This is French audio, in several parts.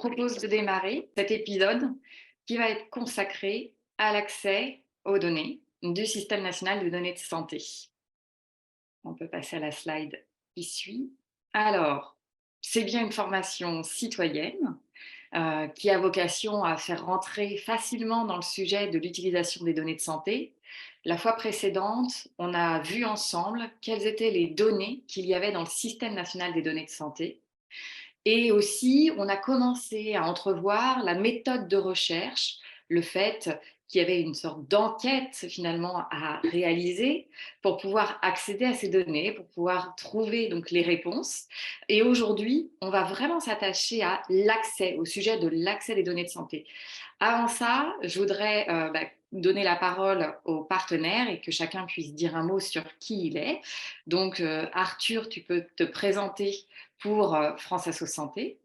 propose de démarrer cet épisode qui va être consacré à l'accès aux données du Système national de données de santé. On peut passer à la slide qui suit. Alors, c'est bien une formation citoyenne qui a vocation à faire rentrer facilement dans le sujet de l'utilisation des données de santé. La fois précédente, on a vu ensemble quelles étaient les données qu'il y avait dans le Système national des données de santé. Et aussi, on a commencé à entrevoir la méthode de recherche, le fait qu'il y avait une sorte d'enquête finalement à réaliser pour pouvoir accéder à ces données, pour pouvoir trouver donc les réponses. Et aujourd'hui, on va vraiment s'attacher à l'accès, au sujet de l'accès des données de santé. Avant ça, je voudrais donner la parole aux partenaires et que chacun puisse dire un mot sur qui il est. Donc, Arthur, tu peux te présenter pour France Asso Santé.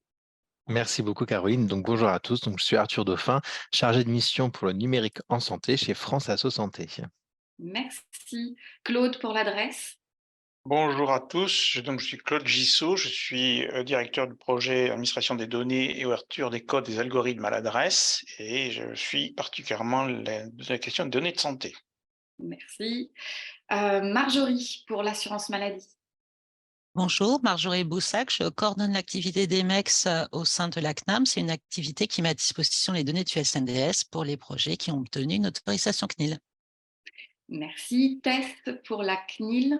Merci beaucoup Caroline. Donc bonjour à tous. Donc je suis Arthur Dauphin, chargé de mission pour le numérique en santé chez France Asso Santé. Merci. Claude pour l'adresse. Bonjour à tous, je suis Claude Gissot, je suis directeur du projet administration des données et ouverture des codes des algorithmes à l'adresse et je suis particulièrement la question de données de santé. Merci. Marjorie pour l'assurance maladie. Bonjour, Marjorie Boussac, je coordonne l'activité d'EMEX au sein de la CNAM. C'est une activité qui met à disposition les données du SNDS pour les projets qui ont obtenu une autorisation CNIL. Merci. Test pour la CNIL.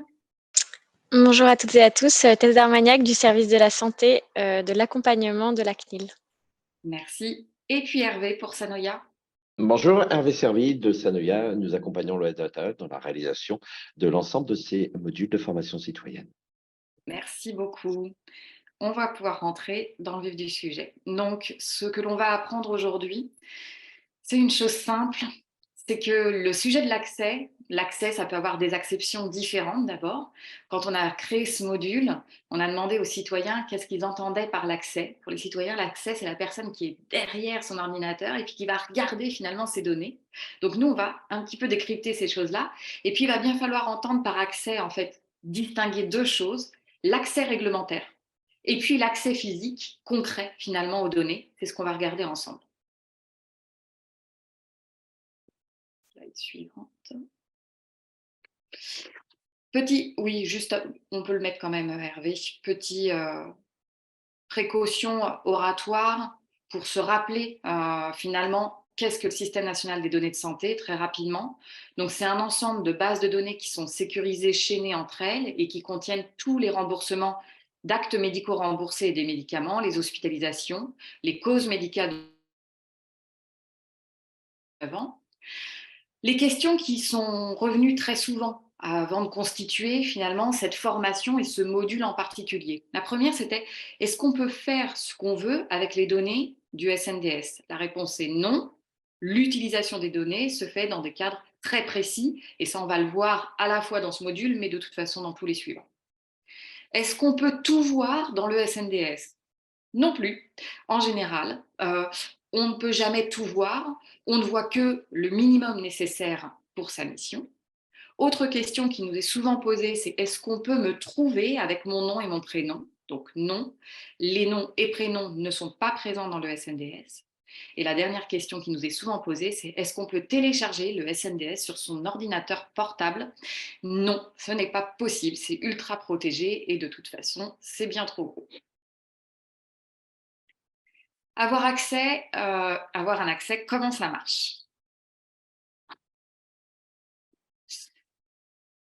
Bonjour à toutes et à tous, Tess Darmagnac du service de la santé, de l'accompagnement de la CNIL. Merci. Et puis Hervé pour Sanoya. Bonjour, Hervé Servi de Sanoya. Nous accompagnons le Data dans la réalisation de l'ensemble de ces modules de formation citoyenne. Merci beaucoup. On va pouvoir rentrer dans le vif du sujet. Donc, ce que l'on va apprendre aujourd'hui, c'est une chose simple, c'est que le sujet de l'accès, ça peut avoir des acceptions différentes d'abord. Quand on a créé ce module, on a demandé aux citoyens qu'est-ce qu'ils entendaient par l'accès. Pour les citoyens, l'accès, c'est la personne qui est derrière son ordinateur et puis qui va regarder finalement ses données. Donc nous, on va un petit peu décrypter ces choses-là. Et puis, il va bien falloir entendre par accès, en fait, distinguer deux choses. L'accès réglementaire et puis l'accès physique, concret finalement aux données. C'est ce qu'on va regarder ensemble. Slide suivante. Oui, juste, on peut le mettre quand même, Hervé. Petit précaution oratoire pour se rappeler finalement qu'est-ce que le Système national des données de santé, très rapidement. Donc, c'est un ensemble de bases de données qui sont sécurisées, chaînées entre elles et qui contiennent tous les remboursements d'actes médicaux remboursés et des médicaments, les hospitalisations, les causes médicales avant. Les questions qui sont revenues très souvent avant de constituer finalement cette formation et ce module en particulier. La première, c'était est-ce qu'on peut faire ce qu'on veut avec les données du SNDS? La réponse est non. L'utilisation des données se fait dans des cadres très précis et ça, on va le voir à la fois dans ce module, mais de toute façon dans tous les suivants. Est-ce qu'on peut tout voir dans le SNDS? Non plus. En général, on ne peut jamais tout voir. On ne voit que le minimum nécessaire pour sa mission. Autre question qui nous est souvent posée, c'est est-ce qu'on peut me trouver avec mon nom et mon prénom? Donc non, les noms et prénoms ne sont pas présents dans le SNDS. Et la dernière question qui nous est souvent posée, c'est est-ce qu'on peut télécharger le SNDS sur son ordinateur portable? Non, ce n'est pas possible, c'est ultra protégé et de toute façon, c'est bien trop gros. Avoir un accès, comment ça marche?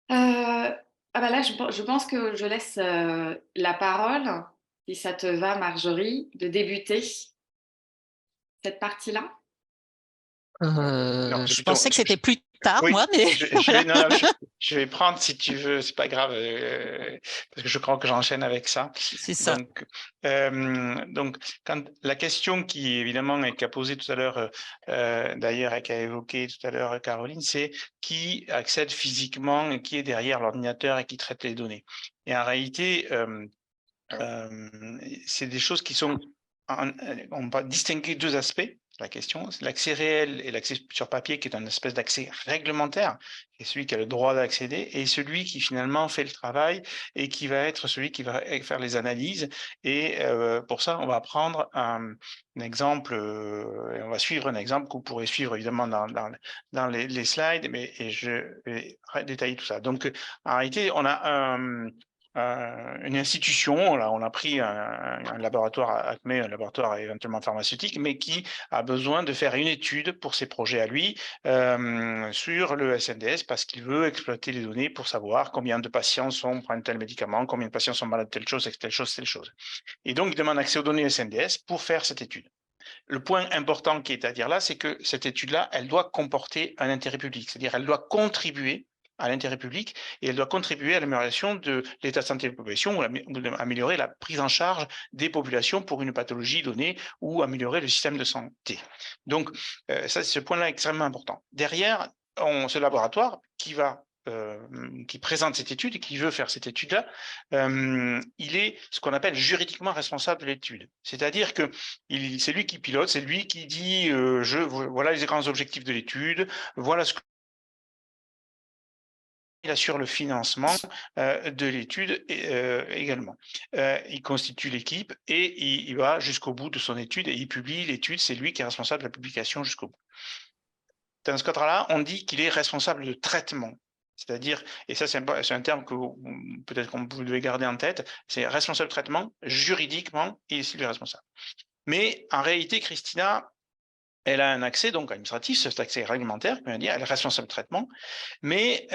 Là, je pense que je laisse la parole, si ça te va, Marjorie, de débuter cette partie-là. Non, Je pensais que c'était plus tard, oui, moi, mais voilà. je vais prendre si tu veux, c'est pas grave, parce que je crois que j'enchaîne avec ça. C'est ça. Donc, quand la question qui évidemment qu'a posée tout à l'heure, d'ailleurs et qu'a évoqué tout à l'heure Caroline, c'est qui accède physiquement et qui est derrière l'ordinateur et qui traite les données. Et en réalité, c'est des choses qui sont on va distinguer deux aspects. La question, c'est l'accès réel et l'accès sur papier, qui est un espèce d'accès réglementaire, qui est celui qui a le droit d'accéder, et celui qui finalement fait le travail et qui va être celui qui va faire les analyses. Et pour ça, on va prendre un exemple, et on va suivre un exemple que vous pourrez suivre évidemment dans les slides, mais je vais détailler tout ça. Donc, en réalité, on a une institution, là, on a pris un laboratoire ACME, un laboratoire éventuellement pharmaceutique, mais qui a besoin de faire une étude pour ses projets à lui sur le SNDS, parce qu'il veut exploiter les données pour savoir combien de patients prennent tel médicament, combien de patients sont malades de telle chose, telle chose, telle chose. Et donc, il demande accès aux données SNDS pour faire cette étude. Le point important qui est à dire là, c'est que cette étude-là, elle doit comporter un intérêt public, c'est-à-dire elle doit contribuer à l'intérêt public et elle doit contribuer à l'amélioration de l'état de santé des populations ou améliorer la prise en charge des populations pour une pathologie donnée ou améliorer le système de santé. Donc, ça, ce point-là est extrêmement important. Derrière, ce laboratoire qui présente cette étude et qui veut faire cette étude-là, il est ce qu'on appelle juridiquement responsable de l'étude. C'est-à-dire que c'est lui qui pilote, c'est lui qui dit voilà les grands objectifs de l'étude, voilà ce que il assure le financement de l'étude également. Il constitue l'équipe et il va jusqu'au bout de son étude et il publie l'étude. C'est lui qui est responsable de la publication jusqu'au bout. Dans ce cadre-là, on dit qu'il est responsable de traitement. C'est-à-dire, et ça c'est un terme que peut-être qu'on vous devez garder en tête, c'est responsable de traitement, juridiquement, il est le responsable. Mais en réalité, Christina, elle a un accès donc administratif, cet accès réglementaire, elle est responsable de traitement, mais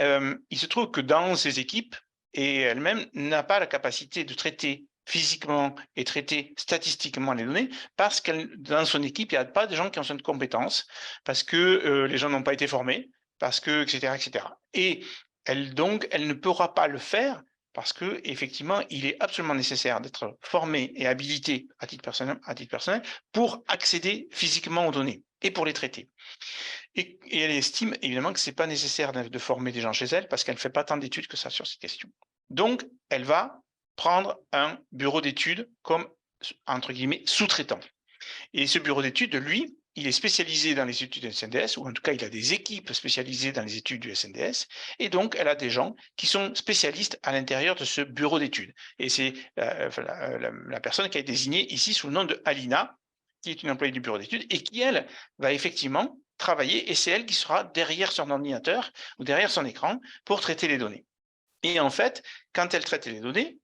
il se trouve que dans ses équipes, et elle-même n'a pas la capacité de traiter physiquement et traiter statistiquement les données, parce que dans son équipe, il n'y a pas de gens qui ont cette compétence, parce que les gens n'ont pas été formés, parce que, etc., etc. Et elle ne pourra pas le faire parce que effectivement, il est absolument nécessaire d'être formé et habilité à titre personnel pour accéder physiquement aux données et pour les traiter. Et elle estime évidemment que ce n'est pas nécessaire de former des gens chez elle parce qu'elle ne fait pas tant d'études que ça sur ces questions. Donc, elle va prendre un bureau d'études comme, entre guillemets, sous-traitant. Et ce bureau d'études, lui, il est spécialisé dans les études du SNDS, ou en tout cas, il a des équipes spécialisées dans les études du SNDS, et donc, elle a des gens qui sont spécialistes à l'intérieur de ce bureau d'études. Et c'est la personne qui est désignée ici sous le nom de Alina, qui est une employée du bureau d'études, et qui, elle, va effectivement travailler, et c'est elle qui sera derrière son ordinateur ou derrière son écran pour traiter les données. Et en fait, quand elle traite les données,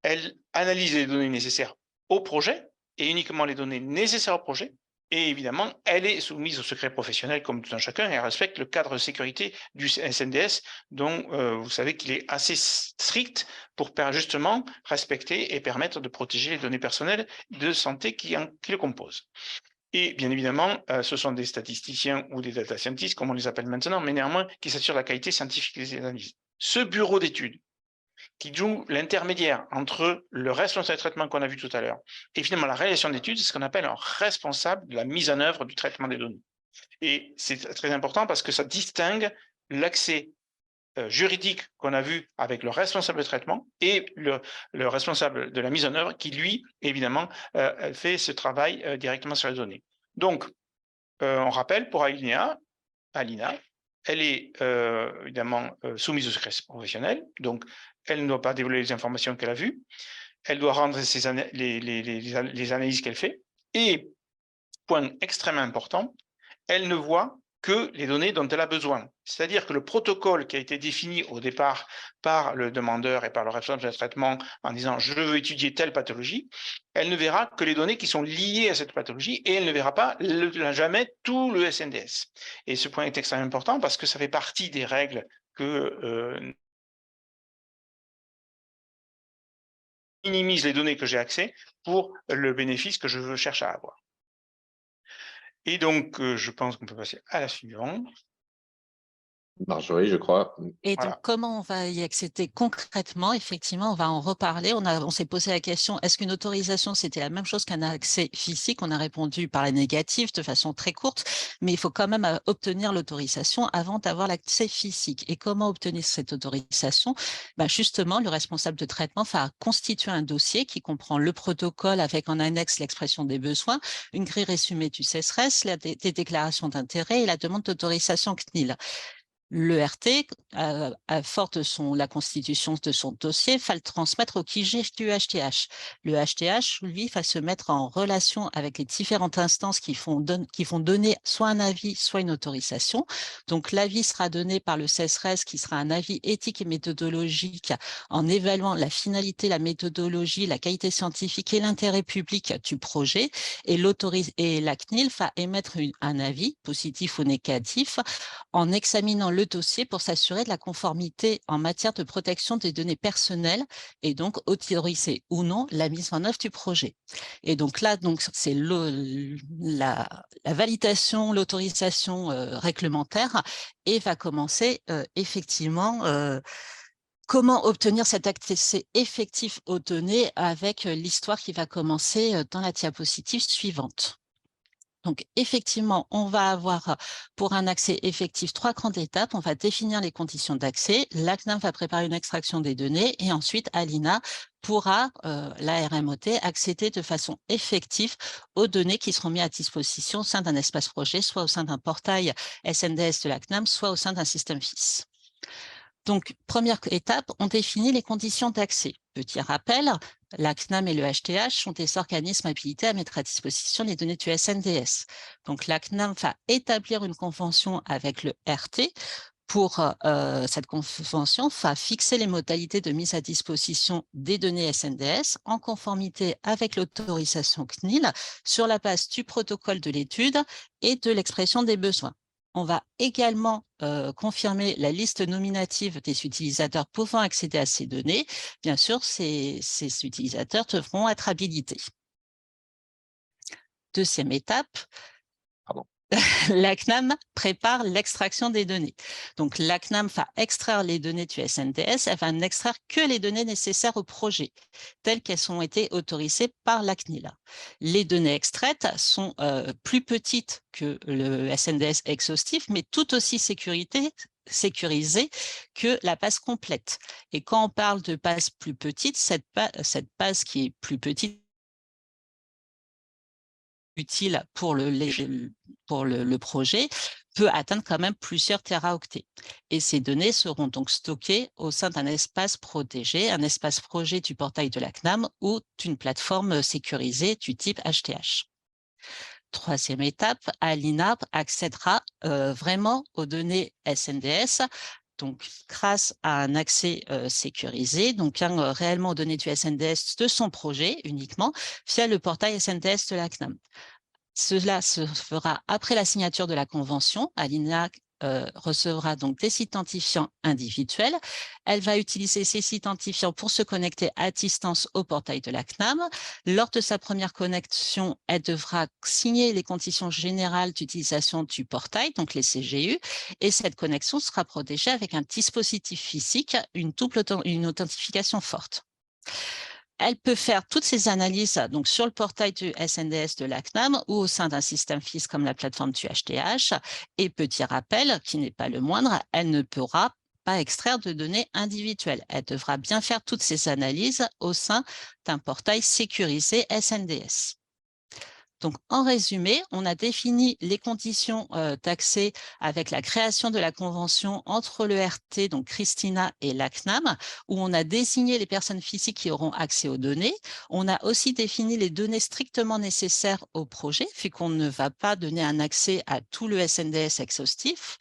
elle analyse les données nécessaires au projet, et uniquement les données nécessaires au projet, et évidemment, elle est soumise au secret professionnel comme tout un chacun, et elle respecte le cadre de sécurité du SNDS, dont vous savez qu'il est assez strict pour justement respecter et permettre de protéger les données personnelles de santé qui le composent. Et bien évidemment, ce sont des statisticiens ou des data scientists, comme on les appelle maintenant, mais néanmoins qui s'assurent la qualité scientifique des analyses. Ce bureau d'études qui joue l'intermédiaire entre le responsable de traitement qu'on a vu tout à l'heure et finalement la réalisation d'études, c'est ce qu'on appelle un responsable de la mise en œuvre du traitement des données. Et c'est très important parce que ça distingue l'accès juridique qu'on a vu avec le responsable de traitement et le responsable de la mise en œuvre qui, lui, évidemment, fait ce travail directement sur les données. Donc, on rappelle pour Alina, elle est évidemment soumise au secret professionnel, donc elle ne doit pas dévoiler les informations qu'elle a vues, elle doit rendre les analyses qu'elle fait, et, point extrêmement important, elle ne voit que les données dont elle a besoin. C'est-à-dire que le protocole qui a été défini au départ par le demandeur et par le responsable de traitement en disant « je veux étudier telle pathologie », elle ne verra que les données qui sont liées à cette pathologie et elle ne verra pas jamais tout le SNDS. Et ce point est extrêmement important parce que ça fait partie des règles que minimise les données que j'ai accès pour le bénéfice que je cherche à avoir. Et donc, je pense qu'on peut passer à la suivante. Marjorie, je crois. Et Voilà. donc, comment on va y accéder concrètement? Effectivement, on va en reparler. On s'est posé la question, est-ce qu'une autorisation, c'était la même chose qu'un accès physique? On a répondu par la négative de façon très courte, mais il faut quand même obtenir l'autorisation avant d'avoir l'accès physique. Et comment obtenir cette autorisation? Justement, le responsable de traitement va constituer un dossier qui comprend le protocole avec en annexe l'expression des besoins, une grille résumée du CESRES, des déclarations d'intérêt et la demande d'autorisation CNIL. L'ERT, à forte de la constitution de son dossier, va le transmettre au QG du HTH. Le HTH, lui, va se mettre en relation avec les différentes instances qui font donner soit un avis, soit une autorisation. Donc, l'avis sera donné par le CESRES, qui sera un avis éthique et méthodologique en évaluant la finalité, la méthodologie, la qualité scientifique et l'intérêt public du projet. Et la CNIL va émettre un avis, positif ou négatif, en examinant le dossier pour s'assurer de la conformité en matière de protection des données personnelles et donc autoriser ou non la mise en œuvre du projet. Et donc là, c'est la validation, l'autorisation réglementaire et va commencer effectivement comment obtenir cet accès effectif aux données avec l'histoire qui va commencer dans la diapositive suivante. Donc, effectivement, on va avoir pour un accès effectif 3 grandes étapes. On va définir les conditions d'accès. La CNAM va préparer une extraction des données et ensuite, Alina pourra, la RMOT, accéder de façon effective aux données qui seront mises à disposition au sein d'un espace projet, soit au sein d'un portail SNDS de la CNAM, soit au sein d'un système FIS. Donc, première étape, on définit les conditions d'accès. Petit rappel, la CNAM et le HTH sont des organismes habilités à mettre à disposition les données du SNDS. Donc, la CNAM va établir une convention avec le RT. Pour cette convention, va fixer les modalités de mise à disposition des données SNDS en conformité avec l'autorisation CNIL sur la base du protocole de l'étude et de l'expression des besoins. On va également confirmer la liste nominative des utilisateurs pouvant accéder à ces données. Bien sûr, ces utilisateurs devront être habilités. Deuxième étape, la CNAM prépare l'extraction des données. Donc, la CNAM va extraire les données du SNDS, elle va n'extraire que les données nécessaires au projet, telles qu'elles ont été autorisées par la CNIL. Les données extraites sont plus petites que le SNDS exhaustif, mais tout aussi sécurisées que la base complète. Et quand on parle de base plus petite, cette base qui est plus petite, utile pour le projet, peut atteindre quand même plusieurs téraoctets. Et ces données seront donc stockées au sein d'un espace protégé, un espace projet du portail de la CNAM ou d'une plateforme sécurisée du type HTH. Troisième étape, Alina accédera vraiment aux données SNDS, donc grâce à un accès sécurisé, donc réellement aux données du SNDS de son projet uniquement, via le portail SNDS de la CNAM. Cela se fera après la signature de la convention. Alina recevra donc des identifiants individuels. Elle va utiliser ces identifiants pour se connecter à distance au portail de la CNAM. Lors de sa première connexion, elle devra signer les conditions générales d'utilisation du portail, donc les CGU, et cette connexion sera protégée avec un dispositif physique, une authentification forte. Elle peut faire toutes ces analyses donc sur le portail du SNDS de la CNAM ou au sein d'un système FIS comme la plateforme du HTH. Et petit rappel, qui n'est pas le moindre, elle ne pourra pas extraire de données individuelles. Elle devra bien faire toutes ces analyses au sein d'un portail sécurisé SNDS. Donc, en résumé, on a défini les conditions d'accès avec la création de la convention entre le RT, donc Christina, et la CNAM, où on a désigné les personnes physiques qui auront accès aux données. On a aussi défini les données strictement nécessaires au projet, vu qu'on ne va pas donner un accès à tout le SNDS exhaustif.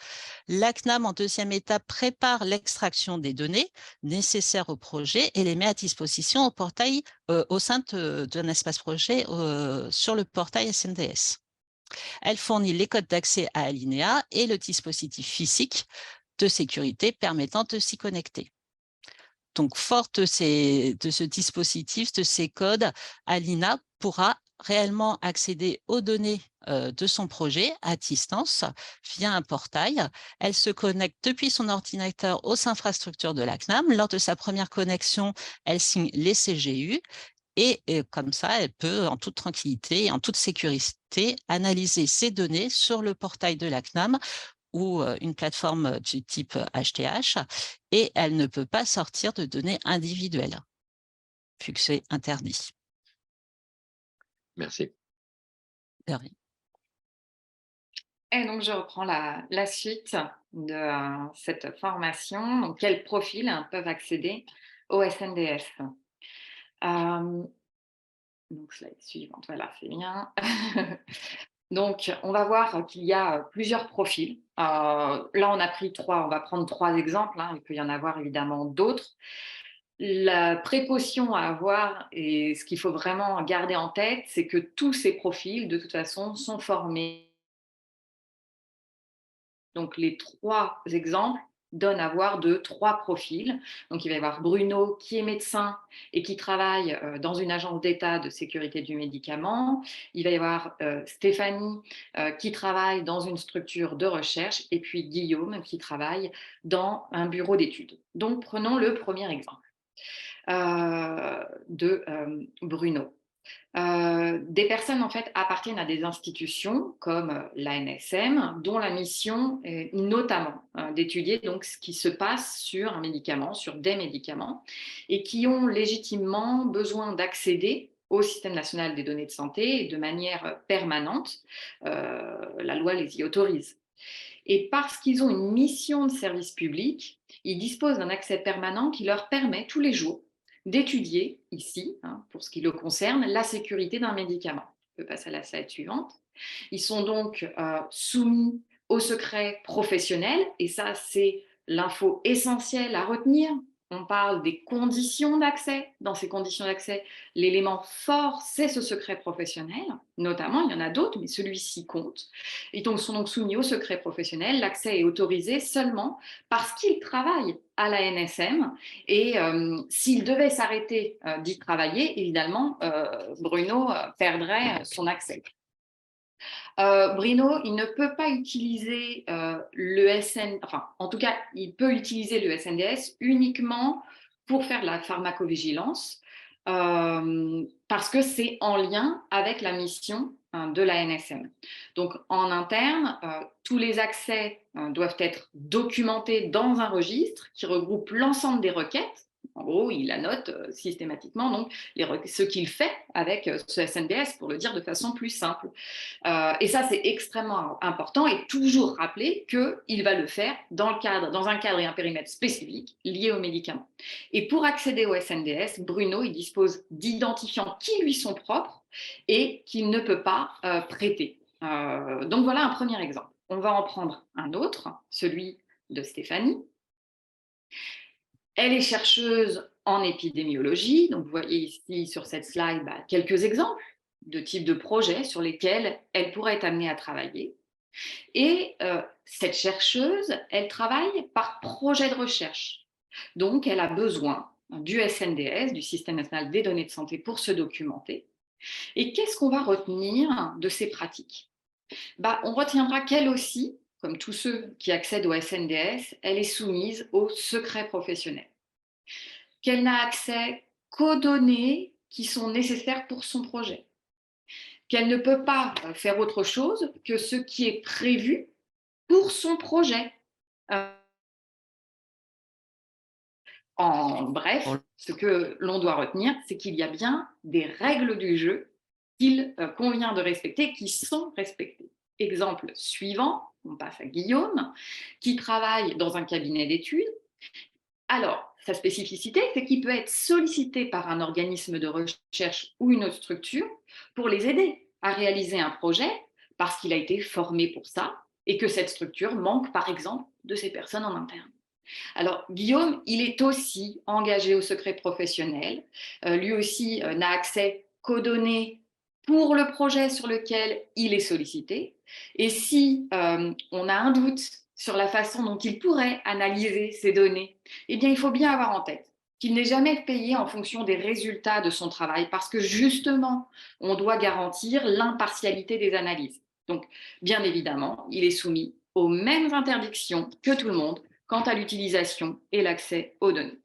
La CNAM, en deuxième étape, prépare l'extraction des données nécessaires au projet et les met à disposition au portail au sein d'un espace projet sur le portail SNDS. Elle fournit les codes d'accès à Alinéa et le dispositif physique de sécurité permettant de s'y connecter. Donc, forte de ce dispositif, de ces codes, Alina pourra réellement accéder aux données de son projet à distance via un portail. Elle se connecte depuis son ordinateur aux infrastructures de la CNAM. Lors de sa première connexion, elle signe les CGU et comme ça, elle peut en toute tranquillité et en toute sécurité analyser ces données sur le portail de la CNAM ou une plateforme du type HTH, et elle ne peut pas sortir de données individuelles, vu que c'est interdit. Merci. De rien. Et donc, je reprends la suite de cette formation. Donc, quels profils peuvent accéder au SNDS? Donc, slide suivante, voilà, c'est bien. Donc, on va voir qu'il y a plusieurs profils. Là, on a pris trois, on va prendre trois exemples. Il peut y en avoir évidemment d'autres. La précaution à avoir et ce qu'il faut vraiment garder en tête, c'est que tous ces profils, de toute façon, sont formés. Donc, les trois exemples donnent à voir trois profils. Donc, il va y avoir Bruno qui est médecin et qui travaille dans une agence d'État de sécurité du médicament. Il va y avoir Stéphanie qui travaille dans une structure de recherche et puis Guillaume qui travaille dans un bureau d'études. Donc, prenons le premier exemple de Bruno. Des personnes en fait appartiennent à des institutions comme l'ANSM, dont la mission est notamment d'étudier donc ce qui se passe sur un médicament, sur des médicaments, et qui ont légitimement besoin d'accéder au système national des données de santé de manière permanente. La loi les y autorise. Et parce qu'ils ont une mission de service public, ils disposent d'un accès permanent qui leur permet tous les jours d'étudier ici, pour ce qui le concerne, la sécurité d'un médicament. On peut passer à la slide suivante. Ils sont donc soumis au secret professionnel, et ça, c'est l'info essentielle à retenir. On parle des conditions d'accès. Dans ces conditions d'accès, l'élément fort, c'est ce secret professionnel. Notamment, il y en a d'autres, mais celui-ci compte. Ils sont donc soumis au secret professionnel. L'accès est autorisé seulement parce qu'ils travaillent à la NSM. Et s'il devait s'arrêter d'y travailler, évidemment, Bruno perdrait son accès. Bruno, il ne peut pas utiliser en tout cas, il peut utiliser le SNDS uniquement pour faire de la pharmacovigilance, parce que c'est en lien avec la mission de la NSM. Donc, en interne, tous les accès doivent être documentés dans un registre qui regroupe l'ensemble des requêtes. En gros, il annote systématiquement donc, ce qu'il fait avec ce SNDS, pour le dire de façon plus simple. Et ça, c'est extrêmement important, et toujours rappeler qu'il va le faire dans un cadre et un périmètre spécifique lié aux médicaments. Et pour accéder au SNDS, Bruno, il dispose d'identifiants qui lui sont propres et qu'il ne peut pas prêter. Donc voilà un premier exemple. On va en prendre un autre, celui de Stéphanie. Elle est chercheuse en épidémiologie. Donc vous voyez ici sur cette slide quelques exemples de types de projets sur lesquels elle pourrait être amenée à travailler. Et cette chercheuse, elle travaille par projet de recherche. Donc, elle a besoin du SNDS, du Système national des données de santé, pour se documenter. Et qu'est-ce qu'on va retenir de ces pratiques? On retiendra qu'elle aussi, comme tous ceux qui accèdent au SNDS, elle est soumise au secret professionnel. Qu'elle n'a accès qu'aux données qui sont nécessaires pour son projet. Qu'elle ne peut pas faire autre chose que ce qui est prévu pour son projet. En bref, ce que l'on doit retenir, c'est qu'il y a bien des règles du jeu qu'il convient de respecter, qui sont respectées. Exemple suivant, on passe à Guillaume, qui travaille dans un cabinet d'études. Alors, sa spécificité, c'est qu'il peut être sollicité par un organisme de recherche ou une autre structure pour les aider à réaliser un projet parce qu'il a été formé pour ça et que cette structure manque, par exemple, de ces personnes en interne. Alors, Guillaume, il est aussi engagé au secret professionnel. Lui aussi n'a accès qu'aux données pour le projet sur lequel il est sollicité. Et si on a un doute sur la façon dont il pourrait analyser ces données, eh bien, il faut bien avoir en tête qu'il n'est jamais payé en fonction des résultats de son travail, parce que justement, on doit garantir l'impartialité des analyses. Donc, bien évidemment, il est soumis aux mêmes interdictions que tout le monde quant à l'utilisation et l'accès aux données.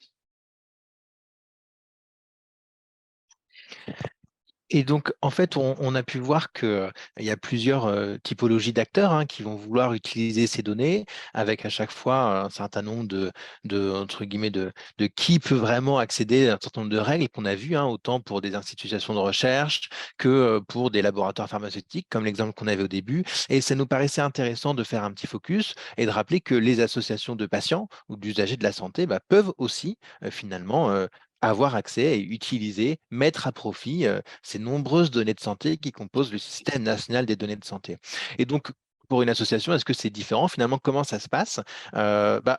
Et donc, en fait, on a pu voir qu'il y a plusieurs typologies d'acteurs qui vont vouloir utiliser ces données, avec à chaque fois un certain nombre entre guillemets, de qui peut vraiment accéder à un certain nombre de règles qu'on a vues, autant pour des institutions de recherche que pour des laboratoires pharmaceutiques, comme l'exemple qu'on avait au début. Et ça nous paraissait intéressant de faire un petit focus et de rappeler que les associations de patients ou d'usagers de la santé peuvent aussi finalement avoir accès et utiliser, mettre à profit ces nombreuses données de santé qui composent le système national des données de santé. Et donc, pour une association, est-ce que c'est différent? Finalement, comment ça se passe?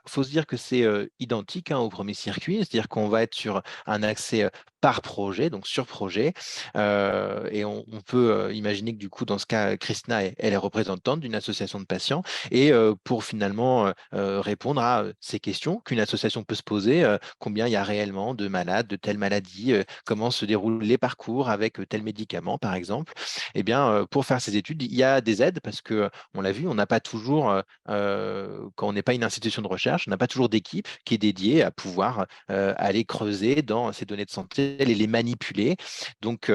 Faut se dire que c'est identique au premier circuit, c'est-à-dire qu'on va être sur un accès par projet, donc sur projet. Et on peut imaginer que du coup, dans ce cas, Christina, elle est représentante d'une association de patients. Et pour finalement répondre à ces questions qu'une association peut se poser, combien il y a réellement de malades, de telles maladies, comment se déroulent les parcours avec tel médicament, par exemple. Eh bien, pour faire ces études, il y a des aides parce que, on l'a vu, on n'a pas toujours, quand on n'est pas une institution de recherche, on n'a pas toujours d'équipe qui est dédiée à pouvoir aller creuser dans ces données de santé et les manipuler. Donc,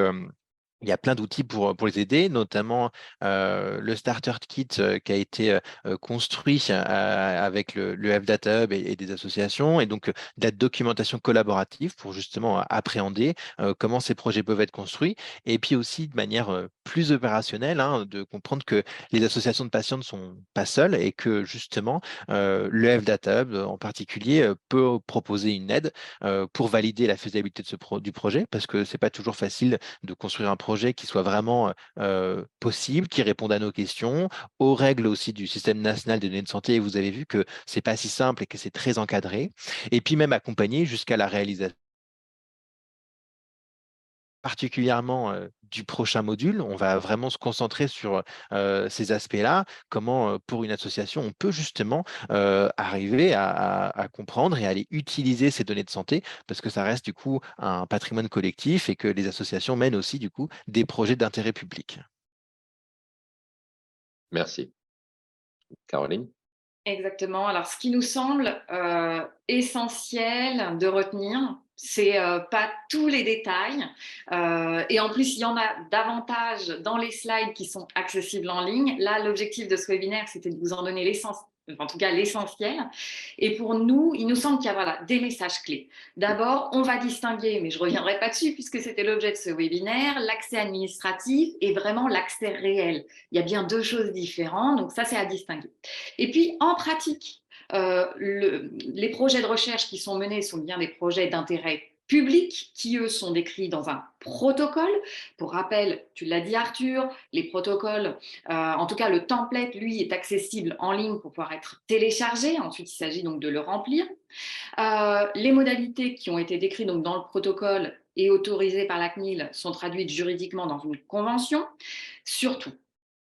il y a plein d'outils pour les aider, notamment le Starter Kit qui a été construit avec le FData Hub et des associations, et donc de la documentation collaborative pour justement appréhender comment ces projets peuvent être construits, et puis aussi de manière plus opérationnelle, de comprendre que les associations de patients ne sont pas seules et que justement le FData Hub en particulier peut proposer une aide pour valider la faisabilité du projet, parce que c'est pas toujours facile de construire un projet qui soit vraiment possible, qui réponde à nos questions, aux règles aussi du système national des données de santé. Et vous avez vu que c'est pas si simple et que c'est très encadré. Et puis même accompagner jusqu'à la réalisation particulièrement du prochain module. On va vraiment se concentrer sur ces aspects-là, comment pour une association, on peut justement arriver à comprendre et à aller utiliser ces données de santé, parce que ça reste du coup un patrimoine collectif et que les associations mènent aussi du coup des projets d'intérêt public. Merci. Caroline? Exactement. Alors, ce qui nous semble essentiel de retenir, c'est pas tous les détails. Et en plus, il y en a davantage dans les slides qui sont accessibles en ligne. Là, l'objectif de ce webinaire, c'était de vous en donner en tout cas l'essentiel. Et pour nous, il nous semble qu'il y a des messages clés. D'abord, on va distinguer, mais je ne reviendrai pas dessus puisque c'était l'objet de ce webinaire, l'accès administratif et vraiment l'accès réel. Il y a bien deux choses différentes, donc ça, c'est à distinguer. Et puis, en pratique, les projets de recherche qui sont menés sont bien des projets d'intérêt public qui, eux, sont décrits dans un protocole. Pour rappel, tu l'as dit Arthur, les protocoles, en tout cas le template, lui, est accessible en ligne pour pouvoir être téléchargé. Ensuite, il s'agit donc de le remplir. Les modalités qui ont été décrites donc, dans le protocole et autorisées par la CNIL sont traduites juridiquement dans une convention. Surtout,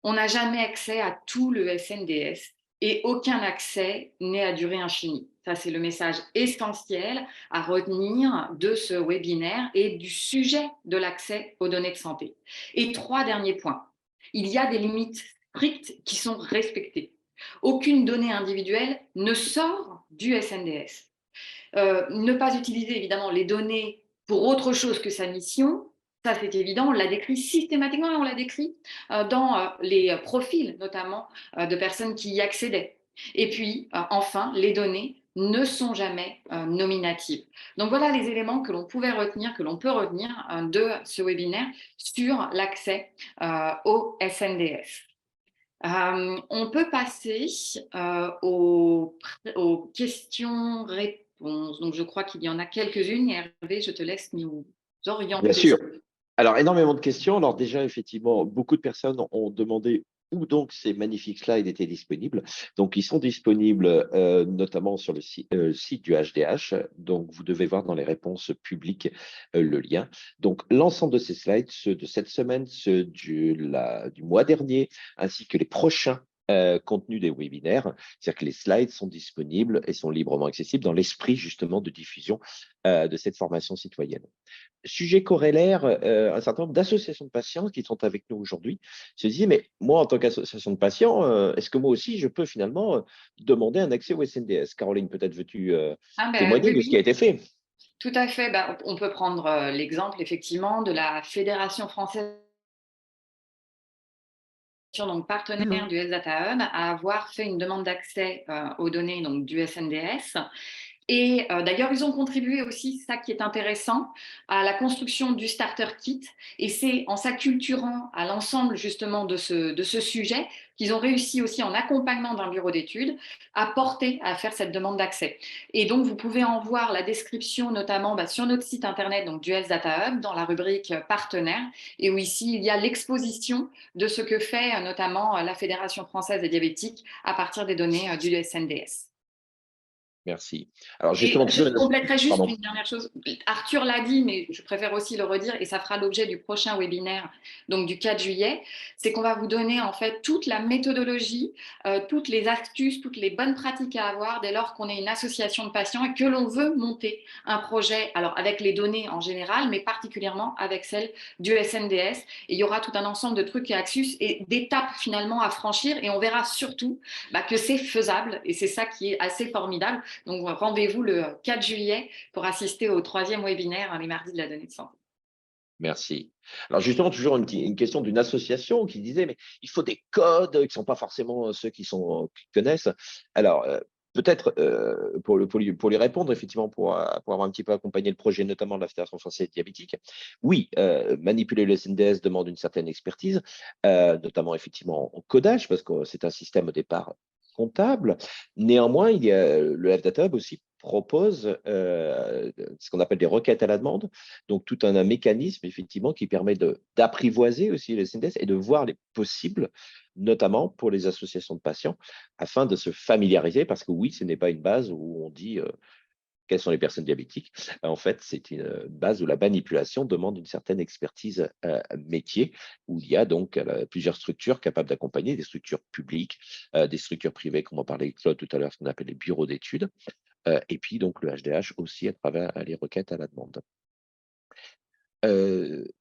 on n'a jamais accès à tout le SNDS et aucun accès n'est à durée infinie. Ça, c'est le message essentiel à retenir de ce webinaire et du sujet de l'accès aux données de santé. Et 3 derniers points. Il y a des limites strictes qui sont respectées. Aucune donnée individuelle ne sort du SNDS. Ne pas utiliser évidemment les données pour autre chose que sa mission, ça c'est évident, on l'a décrit systématiquement et on l'a décrit dans les profils notamment de personnes qui y accédaient. Et puis enfin, les données ne sont jamais nominatives. Donc voilà les éléments que l'on pouvait retenir, que l'on peut retenir de ce webinaire sur l'accès au SNDS. On peut passer aux questions-réponses. Donc, je crois qu'il y en a quelques-unes. Et Hervé, je te laisse nous orienter. Bien sûr. Alors, énormément de questions. Alors déjà, effectivement, beaucoup de personnes ont demandé où donc ces magnifiques slides étaient disponibles. Donc, ils sont disponibles notamment sur le site du HDH. Donc, vous devez voir dans les réponses publiques le lien. Donc, l'ensemble de ces slides, ceux de cette semaine, ceux du mois dernier, ainsi que les prochains contenu des webinaires, c'est-à-dire que les slides sont disponibles et sont librement accessibles dans l'esprit justement de diffusion de cette formation citoyenne. Sujet corrélaire, un certain nombre d'associations de patients qui sont avec nous aujourd'hui se disaient, mais moi, en tant qu'association de patients, est-ce que moi aussi, je peux finalement demander un accès au SNDS? Caroline, peut-être veux-tu témoigner Oui, de ce qui a oui, été fait? tout à fait. On peut prendre l'exemple effectivement de la Fédération française, donc partenaire du Health Data Hub, à avoir fait une demande d'accès aux données donc, du SNDS. Et d'ailleurs, ils ont contribué aussi, ça qui est intéressant, à la construction du starter kit. Et c'est en s'acculturant à l'ensemble justement de ce sujet qu'ils ont réussi aussi, en accompagnement d'un bureau d'études, à faire cette demande d'accès. Et donc, vous pouvez en voir la description notamment sur notre site internet, donc du Health Data Hub, dans la rubrique partenaire, et où ici, il y a l'exposition de ce que fait notamment la Fédération française des diabétiques à partir des données du SNDS. Merci. Alors Et justement, je compléterai juste pardon. une dernière chose. Arthur l'a dit, mais je préfère aussi le redire, et ça fera l'objet du prochain webinaire, donc du 4 juillet, c'est qu'on va vous donner en fait toute la méthodologie, toutes les astuces, toutes les bonnes pratiques à avoir dès lors qu'on est une association de patients et que l'on veut monter un projet, alors avec les données en général, mais particulièrement avec celle du SNDS. Et il y aura tout un ensemble de trucs et astuces et d'étapes finalement à franchir, et on verra surtout que c'est faisable, et c'est ça qui est assez formidable. Donc, rendez-vous le 4 juillet pour assister au 3e webinaire, les mardis de la donnée de santé. Merci. Alors justement, toujours une question d'une association qui disait, mais il faut des codes qui ne sont pas forcément ceux qui connaissent. Alors, peut-être pour lui répondre, effectivement, pour avoir un petit peu accompagné le projet, notamment de la Fédération française diabétique, oui, manipuler le SNDS demande une certaine expertise, notamment effectivement en codage, parce que c'est un système au départ comptable. Néanmoins, il y a le FData Hub aussi propose ce qu'on appelle des requêtes à la demande, donc tout un mécanisme effectivement qui permet d'apprivoiser aussi le SNDS et de voir les possibles, notamment pour les associations de patients, afin de se familiariser, parce que oui, ce n'est pas une base où on dit quelles sont les personnes diabétiques. En fait, c'est une base où la manipulation demande une certaine expertise métier, où il y a donc plusieurs structures capables d'accompagner, des structures publiques, des structures privées, comme on parlait Claude tout à l'heure, ce qu'on appelle les bureaux d'études, et puis donc le HDH aussi à travers les requêtes à la demande.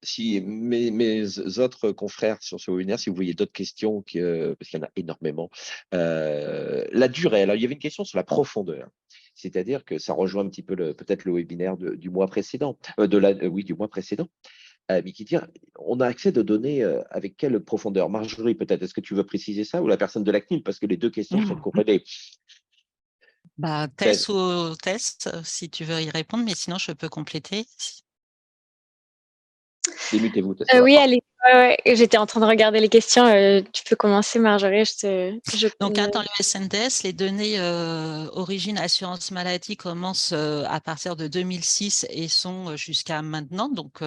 Si mes autres confrères sur ce webinaire, si vous voyez d'autres questions, parce qu'il y en a énormément. La durée, alors il y avait une question sur la profondeur. C'est-à-dire que ça rejoint un petit peu peut-être le webinaire du mois précédent, oui, du mois précédent, mais qui dit, on a accès de données avec quelle profondeur? Marjorie, peut-être, est-ce que tu veux préciser ça, ou la personne de la CNIL, parce que les deux questions sont corrélées. Tess ou test, si tu veux y répondre, mais sinon je peux compléter. Démutez-vous. Oui, allez. Ouais, j'étais en train de regarder les questions. Tu peux commencer, Marjorie. Donc, dans le SNDS, les données origine assurance maladie commencent à partir de 2006 et sont jusqu'à maintenant, donc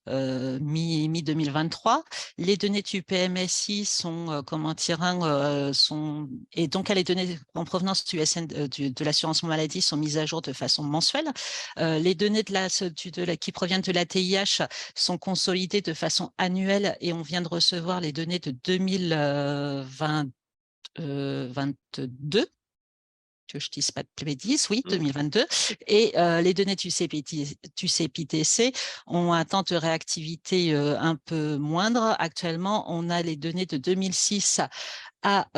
mi-2023. Les données du PMSI sont, et donc les données en provenance de l'assurance maladie sont mises à jour de façon mensuelle. Les données qui proviennent de la TIH sont consolidées de façon annuelle, et on vient de recevoir les données de 2022, que je ne dise pas de bêtises, oui, 2022, et les données du CPTC ont un temps de réactivité un peu moindre. Actuellement, on a les données de 2006 à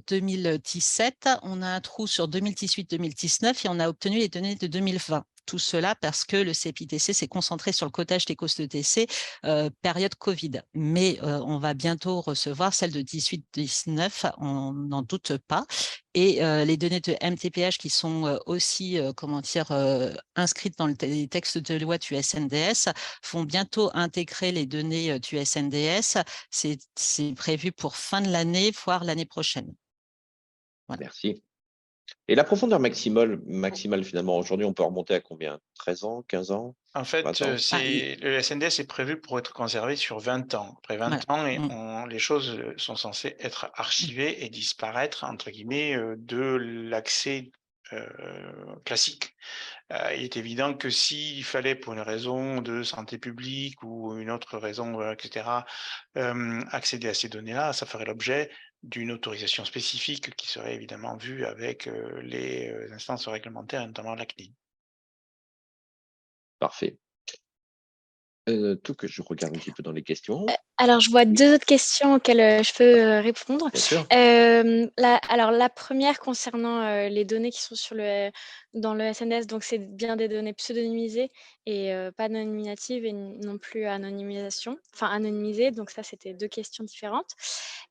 2017, on a un trou sur 2018-2019 et on a obtenu les données de 2020. Tout cela parce que le CPTC s'est concentré sur le codage des causes de décès période Covid. Mais on va bientôt recevoir celle de 18-19, on n'en doute pas. Et les données de MTPH qui sont aussi inscrites dans les textes de loi du SNDS vont bientôt intégrer les données du SNDS. C'est prévu pour fin de l'année, voire l'année prochaine. Voilà. Merci. Et la profondeur maximale finalement, aujourd'hui, on peut remonter à combien? 13 ans, 15 ans? En fait, oui. le SNDS est prévu pour être conservé sur 20 ans. Après 20 ans, les choses sont censées être archivées et disparaître, entre guillemets, de l'accès classique. Il est évident que s'il fallait, pour une raison de santé publique ou une autre raison, etc., accéder à ces données-là, ça ferait l'objet d'une autorisation spécifique qui serait évidemment vue avec les instances réglementaires, et notamment la CNIL. Parfait. Tout que je regarde un petit peu dans les questions. Alors, je vois Oui. 2 autres questions auxquelles, je peux, répondre. Bien sûr. La première concernant, les données qui sont dans le SNDS, donc c'est bien des données pseudonymisées et pas nominatives et non plus anonymisées, donc ça, c'était 2 questions différentes.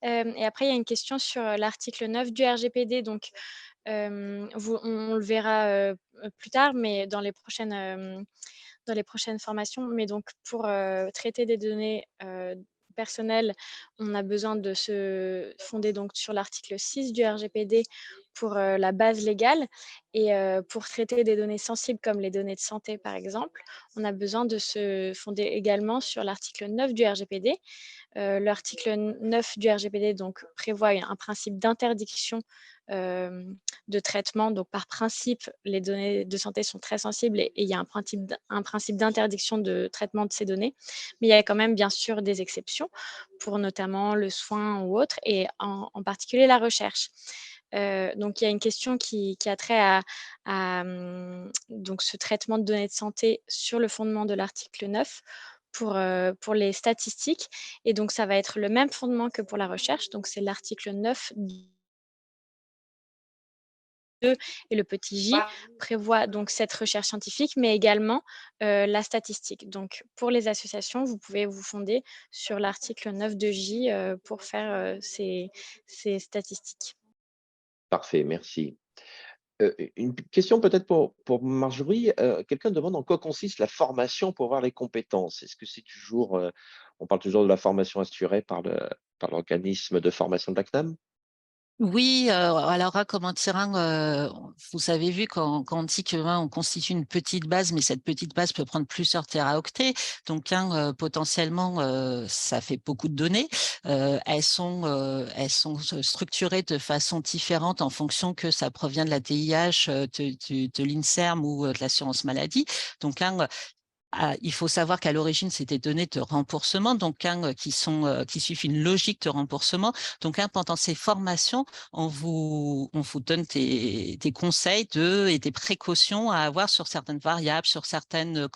Et après, il y a une question sur, l'article 9 du RGPD, donc on le verra, plus tard, mais dans les prochaines formations. Mais donc pour, traiter des données, personnelles, on a besoin de se fonder donc sur l'article 6 du RGPD pour, la base légale et pour traiter des données sensibles comme les données de santé, par exemple, on a besoin de se fonder également sur l'article 9 du RGPD. L'article 9 du RGPD donc prévoit un principe d'interdiction de traitement. Donc, par principe, les données de santé sont très sensibles et il y a un principe d'interdiction de traitement de ces données. Mais il y a quand même, bien sûr, des exceptions pour notamment le soin ou autre, et en particulier la recherche. Donc, il y a une question qui a trait donc ce traitement de données de santé sur le fondement de l'article 9 pour les statistiques. Et donc, ça va être le même fondement que pour la recherche. Donc, c'est l'article 9 et le petit j prévoit donc cette recherche scientifique, mais également la statistique. Donc, pour les associations, vous pouvez vous fonder sur l'article 9 de J pour faire ces statistiques. Parfait, merci. Une question peut-être pour Marjorie. Quelqu'un demande en quoi consiste la formation pour avoir les compétences. Est-ce que c'est toujours, on parle toujours de la formation assurée par l'organisme de formation de la CNAM? Oui, alors comment dire, vous avez vu quand on dit que on constitue une petite base, mais cette petite base peut prendre plusieurs téraoctets. Donc, potentiellement, ça fait beaucoup de données. Elles sont structurées de façon différente en fonction que ça provient de la TIH, de l'INSERM ou de l'assurance maladie. Donc, il faut savoir qu'à l'origine, c'est des données de remboursement, donc qui suivent une logique de remboursement. Donc, pendant ces formations, on vous donne des conseils et des précautions à avoir sur certaines variables, sur certaines,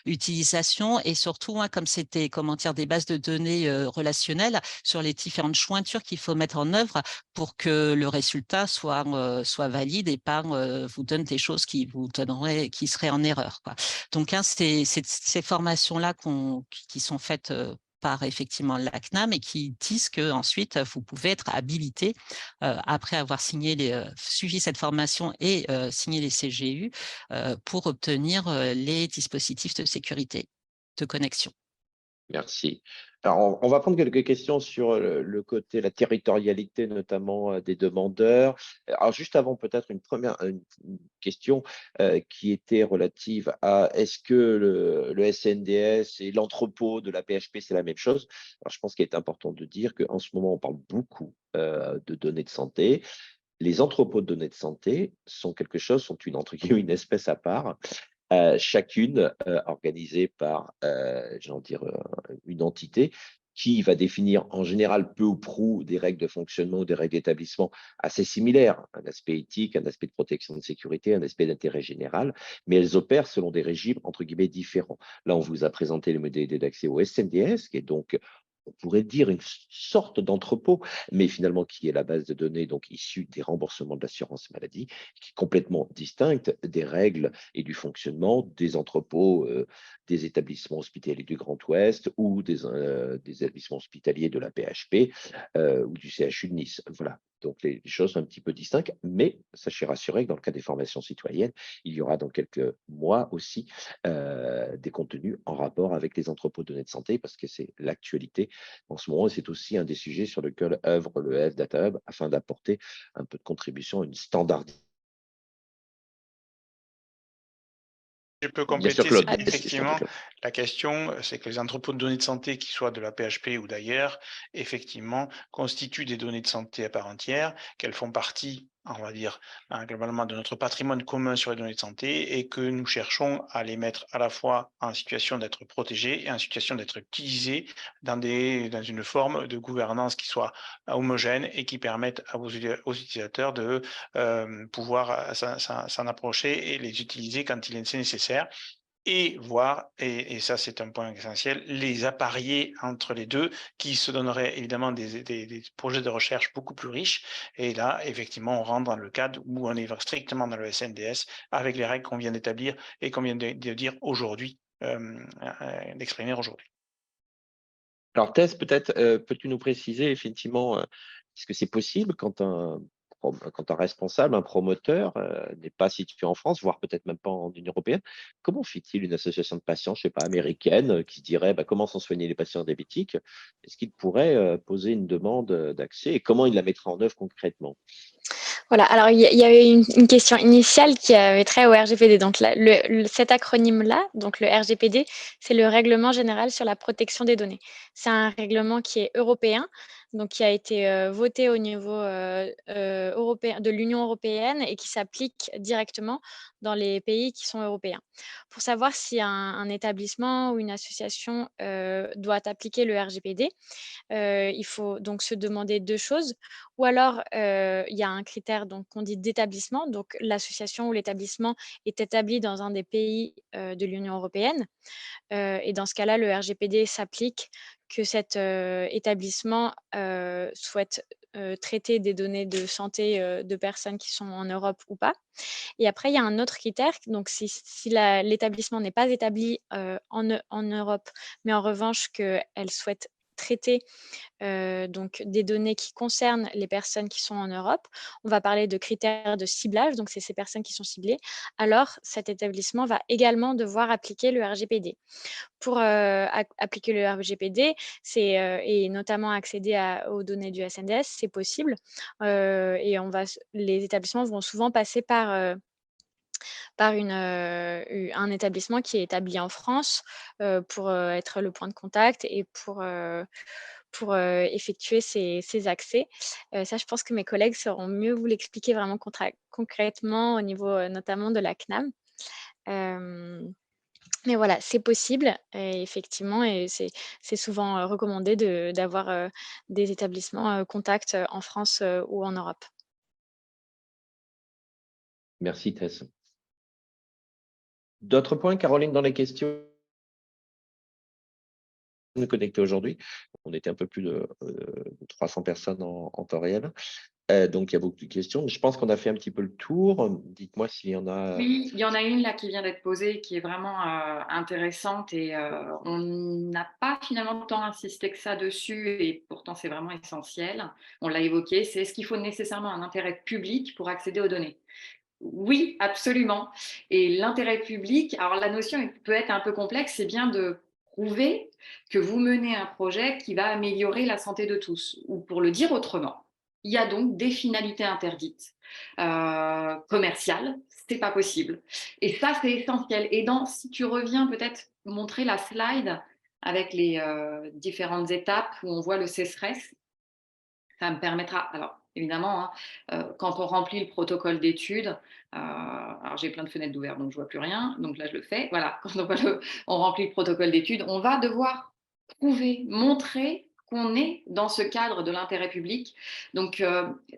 utilisations, et surtout, comme c'était, des bases de données relationnelles, sur les différentes jointures qu'il faut mettre en œuvre pour que le résultat soit valide et pas vous donne des choses qui seraient en erreur, quoi. Donc, ces formations-là qui sont faites par effectivement la CNAM et qui disent que ensuite vous pouvez être habilité après avoir suivi cette formation et signé les CGU pour obtenir les dispositifs de sécurité de connexion. Merci. Alors, on va prendre quelques questions sur le côté, la territorialité notamment des demandeurs. Alors, juste avant, peut-être une question qui était relative à est-ce que le SNDS et l'entrepôt de la PHP, c'est la même chose? Alors, je pense qu'il est important de dire qu'en ce moment, on parle beaucoup de données de santé. Les entrepôts de données de santé sont entre guillemets, une espèce à part. Chacune organisée par, une entité qui va définir en général peu ou prou des règles de fonctionnement ou des règles d'établissement assez similaires, un aspect éthique, un aspect de protection de sécurité, un aspect d'intérêt général, mais elles opèrent selon des régimes entre guillemets différents. Là, on vous a présenté les modalités d'accès au SNDS, qui est donc, on pourrait dire, une sorte d'entrepôt, mais finalement qui est la base de données donc issue des remboursements de l'assurance maladie, qui est complètement distincte des règles et du fonctionnement des entrepôts des établissements hospitaliers du Grand Ouest ou des établissements hospitaliers de la PHP ou du CHU de Nice. Voilà. Donc, les choses sont un petit peu distinctes, mais sachez rassurer que dans le cas des formations citoyennes, il y aura dans quelques mois aussi des contenus en rapport avec les entrepôts de données de santé, parce que c'est l'actualité en ce moment, et c'est aussi un des sujets sur lesquels œuvre le F Data Hub afin d'apporter un peu de contribution à une standardisation. Je peux Bien sûr, compléter, Claude. effectivement, La question, c'est que les entrepôts de données de santé, qui soient de la PHP ou d'ailleurs, effectivement, constituent des données de santé à part entière, qu'elles font partie, on va dire, globalement de notre patrimoine commun sur les données de santé et que nous cherchons à les mettre à la fois en situation d'être protégées et en situation d'être utilisées dans une forme de gouvernance qui soit homogène et qui permette aux utilisateurs de pouvoir s'en approcher et les utiliser quand c'est nécessaire et voir, et ça c'est un point essentiel, les apparier entre les deux qui se donneraient évidemment des projets de recherche beaucoup plus riches. Et là, effectivement, on rentre dans le cadre où on est strictement dans le SNDS avec les règles qu'on vient d'établir et qu'on vient de dire aujourd'hui, d'exprimer aujourd'hui. Alors, Tess, peut-être peux-tu nous préciser effectivement, est-ce que c'est possible quand un responsable, un promoteur n'est pas situé en France, voire peut-être même pas en Union européenne, comment fait-il une association de patients, je sais pas, américaine, qui se dirait bah, comment sont soignés les patients diabétiques? Est-ce qu'il pourrait poser une demande d'accès et comment il la mettra en œuvre concrètement? Voilà, alors il y avait une question initiale qui avait trait au RGPD. Donc là, cet acronyme-là, donc le RGPD, c'est le Règlement général sur la protection des données. C'est un règlement qui est européen, donc qui a été voté au niveau européen, de l'Union européenne et qui s'applique directement dans les pays qui sont européens. Pour savoir si un établissement ou une association doit appliquer le RGPD, il faut donc se demander 2 choses. Ou alors, il y a un critère donc qu'on dit d'établissement, donc l'association ou l'établissement est établi dans un des pays, de l'Union européenne, et dans ce cas-là, le RGPD s'applique que cet, établissement, souhaite, traiter des données de santé, de personnes qui sont en Europe ou pas. Et après, il y a un autre critère, donc si l'établissement n'est pas établi, en Europe, mais en revanche qu'elle souhaite traiter donc des données qui concernent les personnes qui sont en Europe. On va parler de critères de ciblage, donc c'est ces personnes qui sont ciblées. Alors, cet établissement va également devoir appliquer le RGPD. Pour appliquer le RGPD, et notamment accéder aux données du SNDS, c'est possible. Et les établissements vont souvent passer par un établissement qui est établi en France, pour être le point de contact et pour effectuer ces accès. Ça, je pense que mes collègues sauront mieux vous l'expliquer vraiment concrètement au niveau, notamment de la CNAM. Mais voilà, c'est possible et effectivement et c'est souvent, recommandé d'avoir, des établissements, contacts, en France, ou en Europe. Merci, Tess. D'autres points, Caroline, dans les questions connectées aujourd'hui? On était un peu plus de 300 personnes en temps réel. Donc, il y a beaucoup de questions. Je pense qu'on a fait un petit peu le tour. Dites-moi s'il y en a. Oui, il y en a une là qui vient d'être posée qui est vraiment intéressante et on n'a pas finalement tant insisté que ça dessus et pourtant c'est vraiment essentiel. On l'a évoqué, c'est est-ce qu'il faut nécessairement un intérêt public pour accéder aux données? Oui, absolument. Et l'intérêt public, alors la notion peut être un peu complexe, c'est bien de prouver que vous menez un projet qui va améliorer la santé de tous. Ou pour le dire autrement, il y a donc des finalités interdites commerciales, c'est pas possible. Et ça, c'est essentiel. Et si tu reviens peut-être montrer la slide avec les différentes étapes où on voit le CESRES, ça me permettra, alors évidemment, hein, quand on remplit le protocole d'étude, alors j'ai plein de fenêtres d'ouvert, donc je ne vois plus rien, donc là je le fais. Voilà, quand on remplit le protocole d'étude, on va devoir prouver, montrer qu'on est dans ce cadre de l'intérêt public. Donc,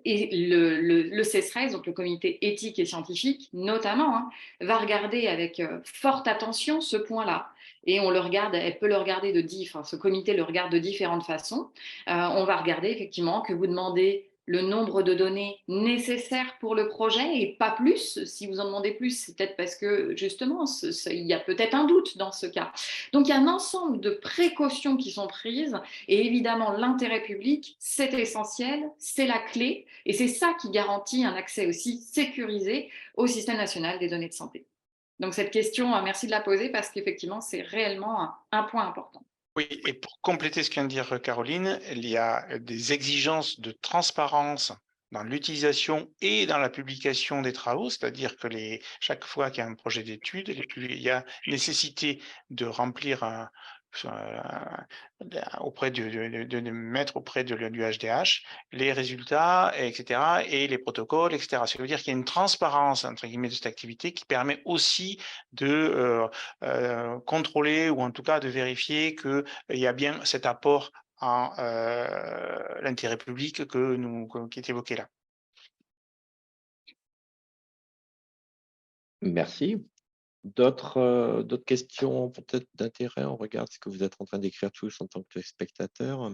et le CESRES, donc le comité éthique et scientifique, notamment, hein, va regarder avec forte attention ce point-là. Et on le regarde, elle peut le regarder ce comité le regarde de différentes façons. On va regarder effectivement que vous demandez le nombre de données nécessaires pour le projet et pas plus. Si vous en demandez plus, c'est peut-être parce que justement, il y a peut-être un doute dans ce cas. Donc, il y a un ensemble de précautions qui sont prises et évidemment, l'intérêt public, c'est essentiel, c'est la clé et c'est ça qui garantit un accès aussi sécurisé au système national des données de santé. Donc, cette question, merci de la poser parce qu'effectivement, c'est réellement un point important. Oui, et pour compléter ce que vient de dire Caroline, il y a des exigences de transparence dans l'utilisation et dans la publication des travaux, c'est-à-dire que chaque fois qu'il y a un projet d'étude, il y a nécessité de remplir auprès de mettre auprès du HDH les résultats, etc., et les protocoles, etc. Ça veut dire qu'il y a une transparence, entre guillemets, de cette activité qui permet aussi de contrôler ou en tout cas de vérifier qu'il y a bien cet apport en l'intérêt public qui est évoqué là. Merci. D'autres questions peut-être d'intérêt? On regarde ce que vous êtes en train d'écrire tous en tant que spectateurs.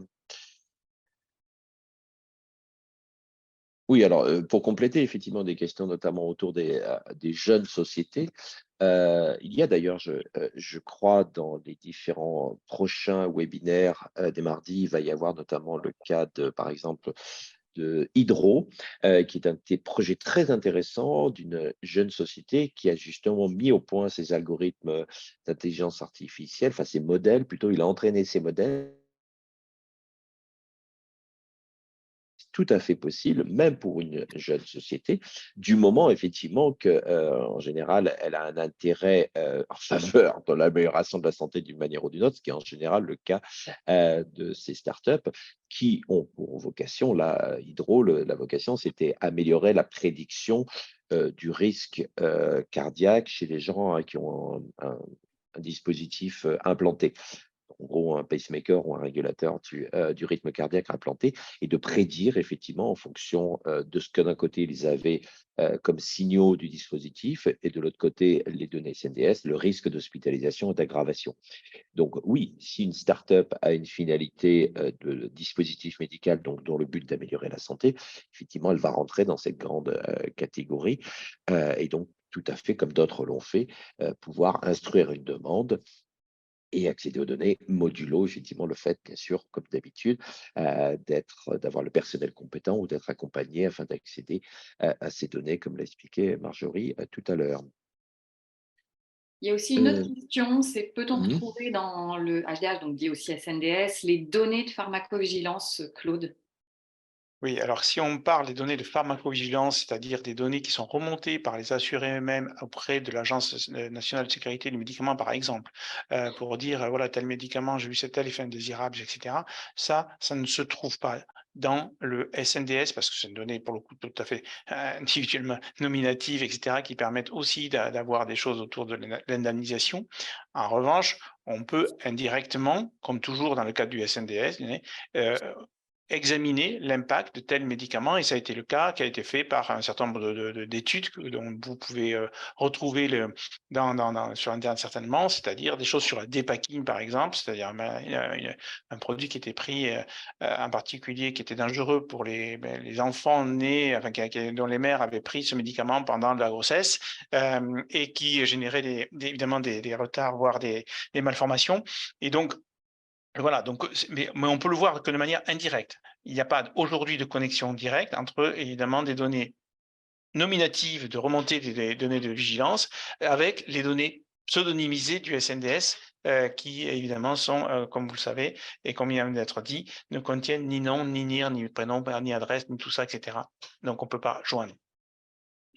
Oui, alors pour compléter effectivement des questions notamment autour des jeunes sociétés, il y a d'ailleurs, je crois, dans les différents prochains webinaires des mardis, il va y avoir notamment le cas de, par exemple, de Hydro, qui est un des projets très intéressants d'une jeune société qui a justement mis au point ces algorithmes d'intelligence artificielle, enfin ces modèles, plutôt, il a entraîné ces modèles. Tout à fait possible, même pour une jeune société, du moment effectivement que, en général, elle a un intérêt en faveur de l'amélioration de la santé d'une manière ou d'une autre, ce qui est en général le cas de ces startups qui ont pour vocation, là, Hydro, la vocation, c'était améliorer la prédiction du risque cardiaque chez les gens qui ont un dispositif implanté, en gros un pacemaker ou un régulateur du rythme cardiaque implanté, et de prédire effectivement en fonction de ce que d'un côté ils avaient comme signaux du dispositif et de l'autre côté les données SNDS, le risque d'hospitalisation et d'aggravation. Donc oui, si une startup a une finalité de dispositif médical, donc dont le but d'améliorer la santé, effectivement, elle va rentrer dans cette grande catégorie et donc tout à fait comme d'autres l'ont fait, pouvoir instruire une demande et accéder aux données modulo, effectivement, le fait, bien sûr, comme d'habitude, d'avoir le personnel compétent ou d'être accompagné afin d'accéder à ces données, comme l'a expliqué Marjorie tout à l'heure. Il y a aussi une autre Euh, question, c'est peut-on mhm. retrouver dans le HDH, donc dit aussi SNDS, les données de pharmacovigilance, Claude? Oui, alors si on parle des données de pharmacovigilance, c'est-à-dire des données qui sont remontées par les assurés eux-mêmes auprès de l'Agence nationale de sécurité du médicament, par exemple, pour dire, voilà, tel médicament, j'ai vu cet tel effet indésirable, etc. Ça ne se trouve pas dans le SNDS parce que c'est une donnée, pour le coup, tout à fait individuellement nominative, etc., qui permettent aussi d'avoir des choses autour de l'indemnisation. En revanche, on peut indirectement, comme toujours dans le cadre du SNDS, examiner l'impact de tels médicaments, et ça a été le cas qui a été fait par un certain nombre d'études dont vous pouvez retrouver sur Internet certainement, c'est-à-dire des choses sur la dépakine par exemple, c'est-à-dire un produit qui était pris en particulier qui était dangereux pour les enfants nés, enfin, dont les mères avaient pris ce médicament pendant la grossesse et qui générait évidemment des retards, voire des malformations. Et donc, voilà, donc, mais on peut le voir que de manière indirecte. Il n'y a pas aujourd'hui de connexion directe entre, évidemment, des données nominatives de remontée des données de vigilance avec les données pseudonymisées du SNDS qui, évidemment, sont, comme vous le savez, et comme il vient d'être dit, ne contiennent ni nom, ni NIR, ni prénom, ni adresse, ni tout ça, etc. Donc, on ne peut pas joindre.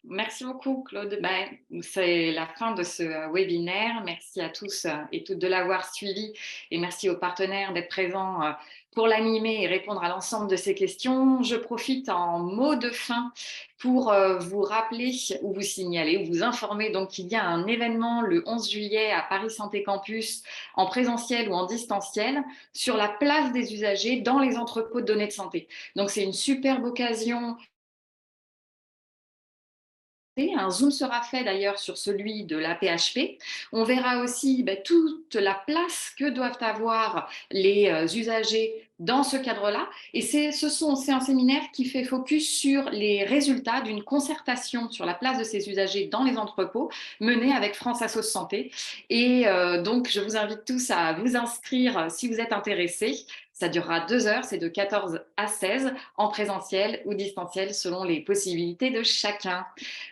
Merci beaucoup, Claude. Ben, c'est la fin de ce webinaire. Merci à tous et toutes de l'avoir suivi et merci aux partenaires d'être présents pour l'animer et répondre à l'ensemble de ces questions. Je profite en mot de fin pour vous rappeler ou vous signaler ou vous informer donc qu'il y a un événement le 11 juillet à Paris Santé Campus en présentiel ou en distanciel sur la place des usagers dans les entrepôts de données de santé. Donc c'est une superbe occasion. Un zoom sera fait d'ailleurs sur celui de la PHP. On verra aussi toute la place que doivent avoir les usagers dans ce cadre-là. Et c'est un séminaire qui fait focus sur les résultats d'une concertation sur la place de ces usagers dans les entrepôts menée avec France Assos Santé. Et donc, je vous invite tous à vous inscrire si vous êtes intéressés. Ça durera 2 heures, c'est de 14 à 16 en présentiel ou distanciel selon les possibilités de chacun.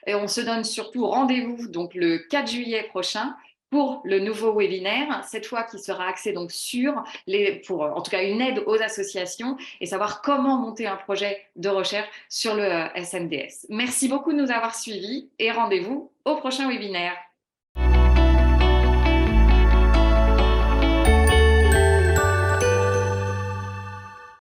Et on se donne surtout rendez-vous donc le 4 juillet prochain pour le nouveau webinaire, cette fois qui sera axé donc sur pour en tout cas une aide aux associations et savoir comment monter un projet de recherche sur le SNDS. Merci beaucoup de nous avoir suivis et rendez-vous au prochain webinaire.